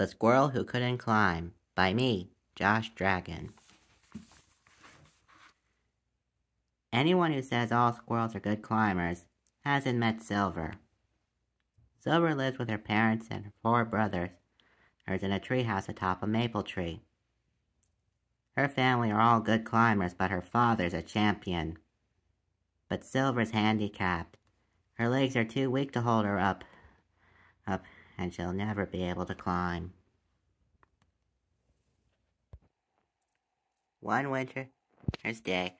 The Squirrel Who Couldn't Climb by me, Josh Dragon. Anyone who says all squirrels are good climbers hasn't met Silver. Silver lives with her parents and her 4 brothers. Hers in a treehouse atop a maple tree. Her family are all good climbers, but her father's a champion. But Silver's handicapped. Her legs are too weak to hold her up, and she'll never be able to climb. One winter's day,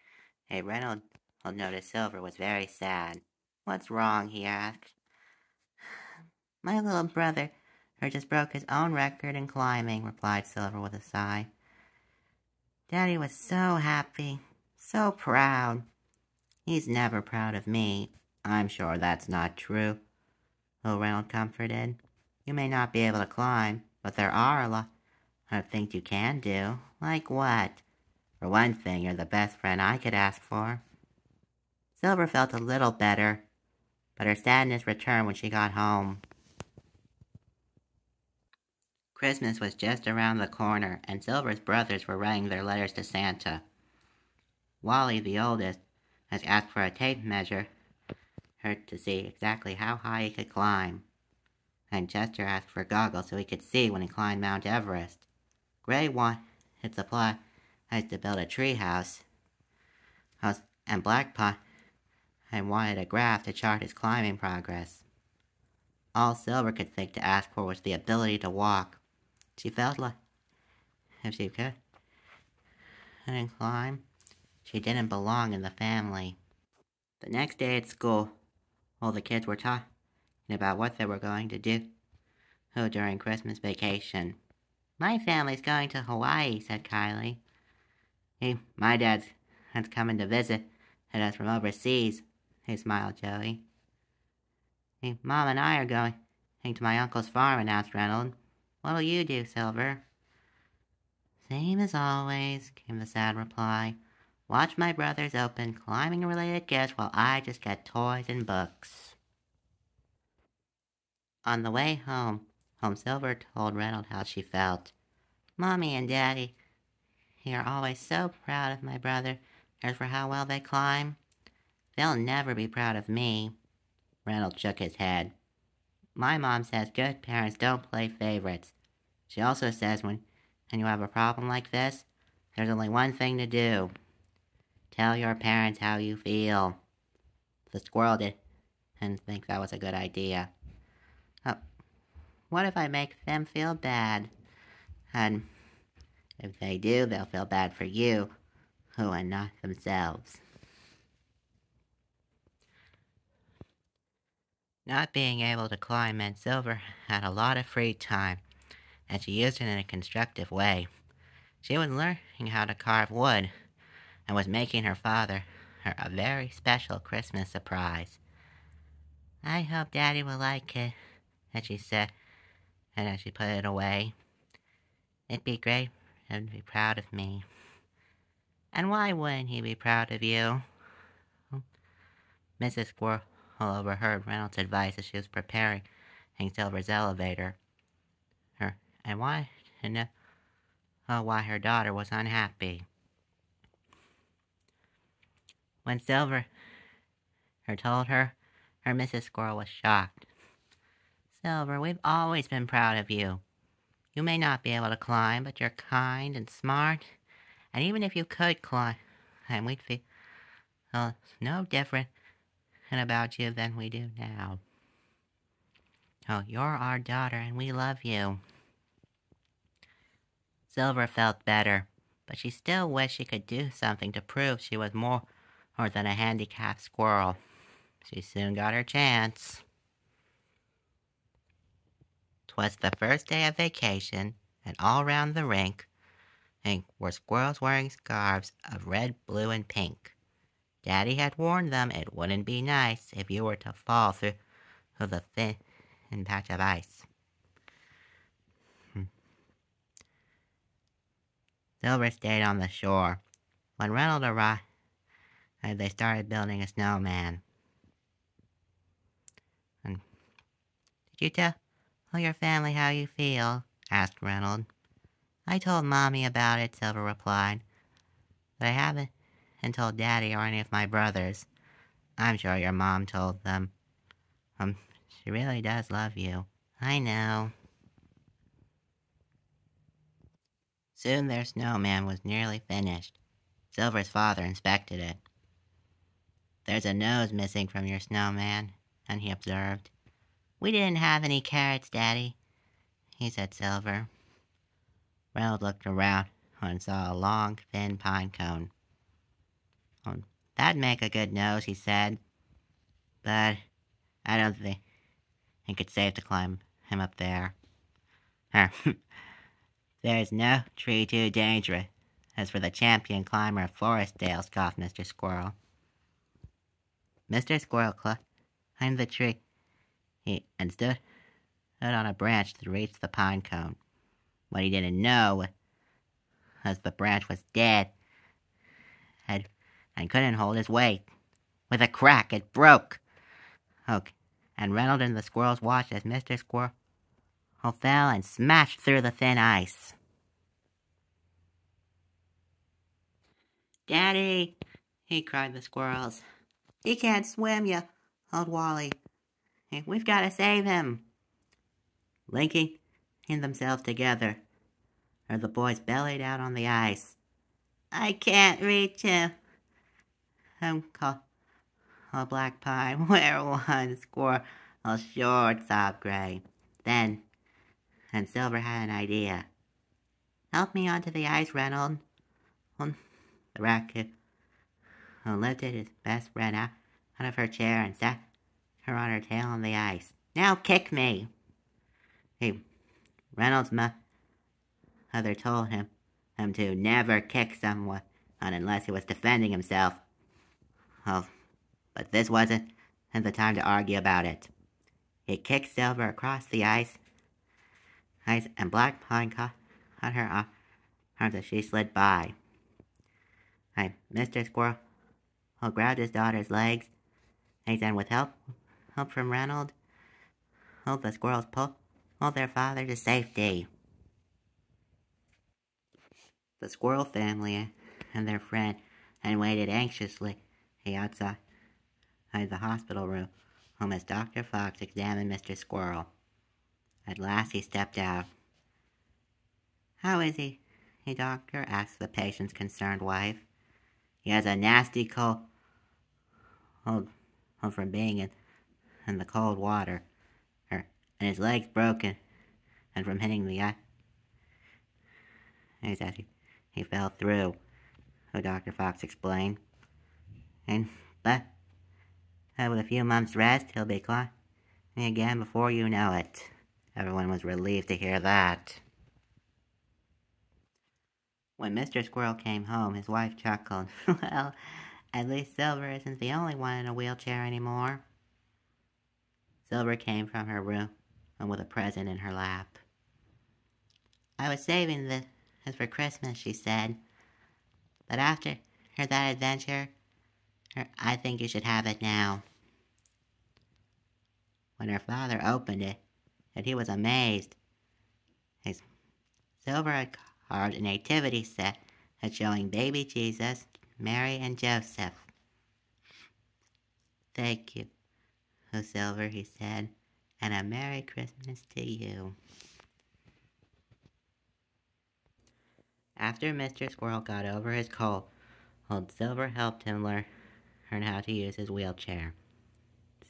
Renald noticed Silver was very sad. "What's wrong?" he asked. "My little brother just broke his own record in climbing," replied Silver with a sigh. "Daddy was so happy, so proud. He's never proud of me." "I'm sure that's not true," Renald comforted. "You may not be able to climb, but there are a lot of things you can do." "Like what?" "For one thing, you're the best friend I could ask for." Silver felt a little better, but her sadness returned when she got home. Christmas was just around the corner, and Silver's brothers were writing their letters to Santa. Wally, the oldest, has asked for a tape measure to see exactly how high he could climb. And Chester asked for goggles so he could see when he climbed Mount Everest. Gray wanted supplies to build a tree house, and Blackpot wanted a graph to chart his climbing progress. All Silver could think to ask for was the ability to walk. She felt like if she couldn't climb, she didn't belong in the family. The next day at school, all the kids were talking about what they were going to do during Christmas vacation. "My family's going to Hawaii," said Kylie. "My dad's coming to visit us from overseas," smiled Joey. "Mom and I are going to my uncle's farm," announced Renald. "What'll you do, Silver?" "Same as always," came the sad reply. "Watch my brothers open climbing-related gifts while I just get toys and books." On the way home, Silver told Renald how she felt. "Mommy and Daddy are always so proud of my brothers for how well they climb. They'll never be proud of me." Renald shook his head. "My mom says good parents don't play favorites. She also says when you have a problem like this, there's only one thing to do. Tell your parents how you feel." The squirrel didn't think that was a good idea. "What if I make them feel bad? And if they do, they'll feel bad for you, and not themselves." Not being able to climb meant Silver had a lot of free time, and she used it in a constructive way. She was learning how to carve wood, and was making her father a very special Christmas surprise. "I hope Daddy will like it," as she said, and as she put it away. "It'd be great for him to be proud of me." "And why wouldn't he be proud of you?" Mrs. Squirrel overheard Reynolds' advice as she was preparing Silver's elevator. And wanted to know why her daughter was unhappy. When Silver told her, Mrs. Squirrel was shocked. "Silver, we've always been proud of you. You may not be able to climb, but you're kind and smart. And even if you could climb, we'd feel no different about you than we do now. Oh, you're our daughter and we love you." Silver felt better, but she still wished she could do something to prove she was more than a handicapped squirrel. She soon got her chance. 'Twas the first day of vacation, and all round the rink were squirrels wearing scarves of red, blue, and pink. Daddy had warned them it wouldn't be nice if you were to fall through the thin patch of ice. Silver stayed on the shore. When Renald arrived, they started building a snowman. "Did you tell your family how you feel?" asked Renald. I told Mommy about it, Silver replied. But I haven't told Daddy or any of my brothers. I'm sure your mom told them. She really does love you. I know. Soon their snowman was nearly finished. Silver's father inspected it. There's a nose missing from your snowman, and he observed. We didn't have any carrots, Daddy, he said Silver. Renald looked around and saw a long, thin pine cone. That'd make a good nose, he said. But I don't think it's safe to climb him up there. There's no tree too dangerous. As for the champion climber of Forestdale, scoffed Mr. Squirrel. Mr. Squirrel climbed the tree and stood on a branch to reach the pine cone. What he didn't know was the branch was dead and couldn't hold his weight. With a crack, it broke. And Renald and the squirrels watched as Mr. Squirrel fell and smashed through the thin ice. Daddy, he cried the squirrels. He can't swim, you old Wally. We've got to save him. Linking themselves together, the boys bellied out on the ice. I can't reach him. Called Black Pie. Where one squirrel short, sobbed Gray. Then, Silver had an idea. Help me onto the ice, Renald. The raccoon lifted his best friend out of her chair and sat her on her tail on the ice. Now kick me. Renald's mother told him to never kick someone unless he was defending himself. But this wasn't the time to argue about it. He kicked Silver across the ice, and Black Pine caught her arms as she slid by. Mr. Squirrel grabbed his daughter's legs, and with help from Renald, the squirrels pulled their father to safety. The squirrel family and their friend waited anxiously outside the hospital room as Dr. Fox examined Mr. Squirrel. At last he stepped out. How is he, doctor? Asked the patient's concerned wife. He has a nasty cold from being in the cold water, and his leg's broken, and from hitting the ice. He fell through, Dr. Fox explained. But with a few months' rest, he'll be climbing again before you know it. Everyone was relieved to hear that. When Mr. Squirrel came home, his wife chuckled. Well, at least Silver isn't the only one in a wheelchair anymore. Silver came from her room with a present in her lap. I was saving this for Christmas, she said. But after that adventure, I think you should have it now. When her father opened it, he was amazed. Silver had carved a nativity set showing baby Jesus, Mary, and Joseph. Thank you, Silver, he said, and a Merry Christmas to you. After Mr. Squirrel got over his cold, Silver helped him learn how to use his wheelchair.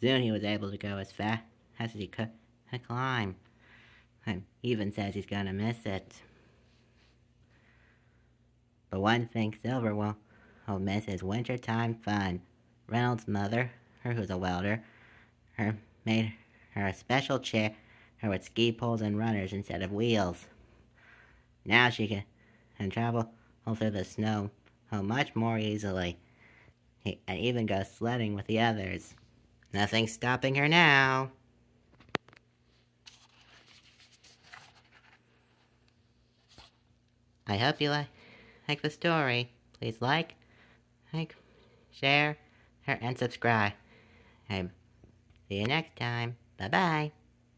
Soon he was able to go as fast as he could climb. He even says he's gonna miss it. But one thing Silver will miss is wintertime fun. Renald's mother, who's a welder, made her a special chair with ski poles and runners instead of wheels. Now she can travel through the snow much more easily, and even go sledding with the others. Nothing's stopping her now. I hope you like the story. Please like, share, and subscribe. See you next time. Bye-bye.